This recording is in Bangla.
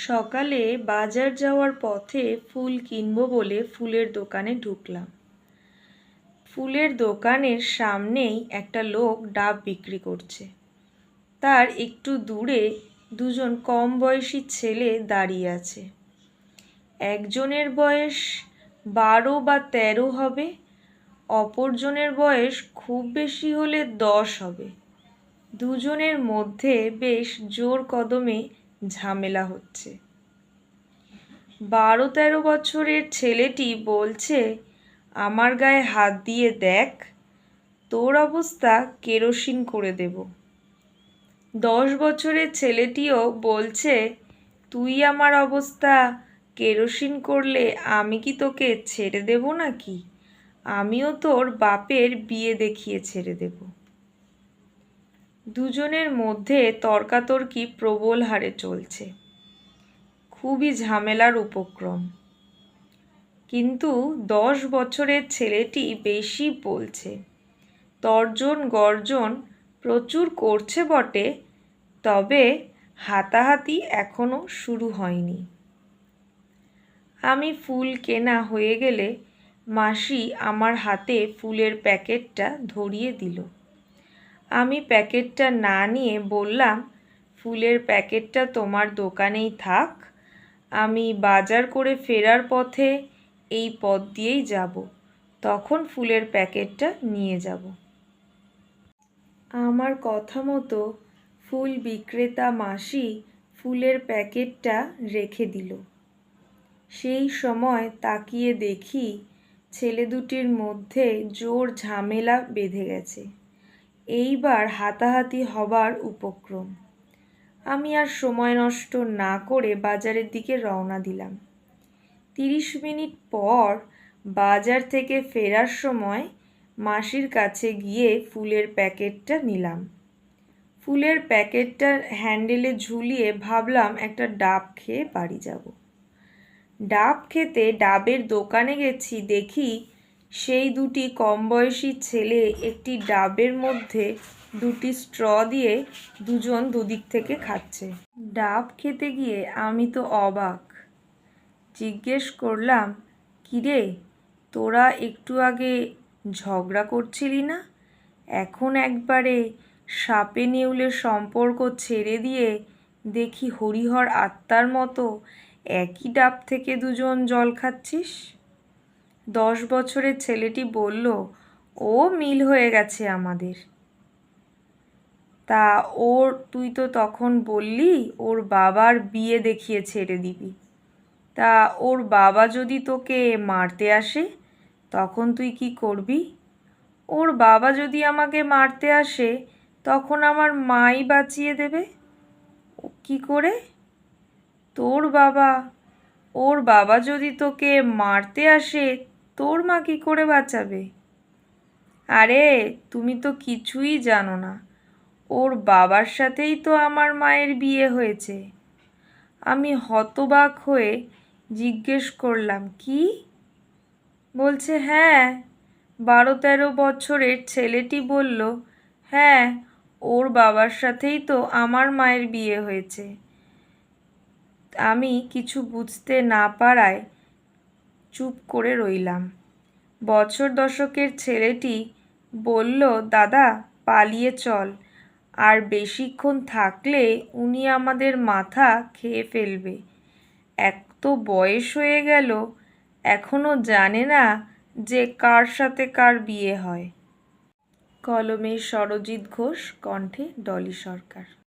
সকালে বাজার যাওয়ার পথে ফুল কিনবো বলে ফুলের দোকানে ঢুকলাম। ফুলের দোকানের সামনেই একটা লোক ডাব বিক্রি করছে। তার একটু দূরে দুজন কম বয়সী ছেলে দাঁড়িয়ে আছে। একজনের বয়স 12 বা 13 হবে, অপরজনের বয়স খুব বেশি হলে 10 হবে। দুজনের মধ্যে বেশ জোর কদমে ঝামেলা হচ্ছে। 12-13 বছরের ছেলেটি বলছে, আমার গায়ে হাত দিয়ে দেখ, তোর অবস্থা কেরোসিন করে দেব। 10 বছরের ছেলেটিও বলছে, তুই আমার অবস্থা কেরোসিন করলে আমি কি তোকে ছেড়ে দেব নাকি? আমিও তোর বাপের বিয়ে দেখিয়ে ছেড়ে দেব। দুজনের মধ্যে তর্কাতর্কি প্রবল হারে চলছে। খুবই ঝামেলার উপক্রম। কিন্তু 10 বছরের ছেলেটি বেশি বলছে। তর্জন গর্জন প্রচুর করছে বটে, তবে হাতাহাতি এখনো শুরু হয়নি। আমি ফুল কেনা হয়ে গেলে মাসি আমার হাতে ফুলের প্যাকেটটা ধরিয়ে দিল। আমি প্যাকেটটা না নিয়ে বললাম, ফুলের প্যাকেটটা তোমার দোকানেই থাক, আমি বাজার করে ফেরার পথে এই পথ দিয়েই যাব, তখন ফুলের প্যাকেটটা নিয়ে যাব। আমার কথা মতো ফুল বিক্রেতা মাসি ফুলের প্যাকেটটা রেখে দিল। সেই সময় তাকিয়ে দেখি ছেলে দুটির মধ্যে জোর ঝামেলা বেঁধে গেছে। এইবার হাতাহাতি হবার উপক্রম। আমি আর সময় নষ্ট না করে বাজারের দিকে রওনা দিলাম। 30 মিনিট পর বাজার থেকে ফেরার সময় মাসির কাছে গিয়ে ফুলের প্যাকেটটা নিলাম। ফুলের প্যাকেটটা হ্যান্ডেলে ঝুলিয়ে ভাবলাম একটা ডাব খেয়ে বাড়ি যাব। ডাব খেতে ডাবের দোকানে গেছি, দেখি সেই দুটি কম বয়সী ছেলে একটি ডাবের মধ্যে দুটি স্ট্র দিয়ে দুজন দুদিক থেকে খাচ্ছে। ডাব খেতে গিয়ে আমি তো অবাক। জিজ্ঞেস করলাম, কিরে, তোরা একটু আগে ঝগড়া করছিলি না? এখন একবারে সাপে নেউলের সম্পর্ক ছেড়ে দিয়ে দেখি হরিহর আত্মার মতো একই ডাব থেকে দুজন জল খাচ্ছিস। 10 বছরের ছেলেটি বলল, ও মিল হয়ে গেছে আমাদের। তা তুই তো তখন বললি ওর বাবার বিয়ে দেখিয়ে ছেড়ে দিবি। তা ওর বাবা যদি তোকে মারতে আসে, তখন তুই কি করবি? ওর বাবা যদি আমাকে মারতে আসে, তখন আমার মাই বাঁচিয়ে দেবে। কি করে? ওর বাবা যদি তোকে মারতে আসে, তোর মা কি করে বাঁচাবে? আরে তুমি তো কিছুই জানো না, ওর বাবার সাথেই তো আমার মায়ের বিয়ে হয়েছে। আমি হতবাক হয়ে জিজ্ঞেস করলাম, কি? বলছে, হ্যাঁ। 12-13 বছরের ছেলেটি বলল, হ্যাঁ, ওর বাবার সাথেই তো আমার মায়ের বিয়ে হয়েছে। আমি কিছু বুঝতে না পারায় চুপ করে রইলাম। বছর দশকের ছেলেটি বলল, দাদা পালিয়ে চল, আর বেশিক্ষণ থাকলে উনি আমাদের মাথা খেয়ে ফেলবে। এত বয়স হয়ে গেল, এখনো জানে না যে কার সাথে কার বিয়ে হয়। কলমে সরজিৎ ঘোষ, কণ্ঠে ডলি সরকার।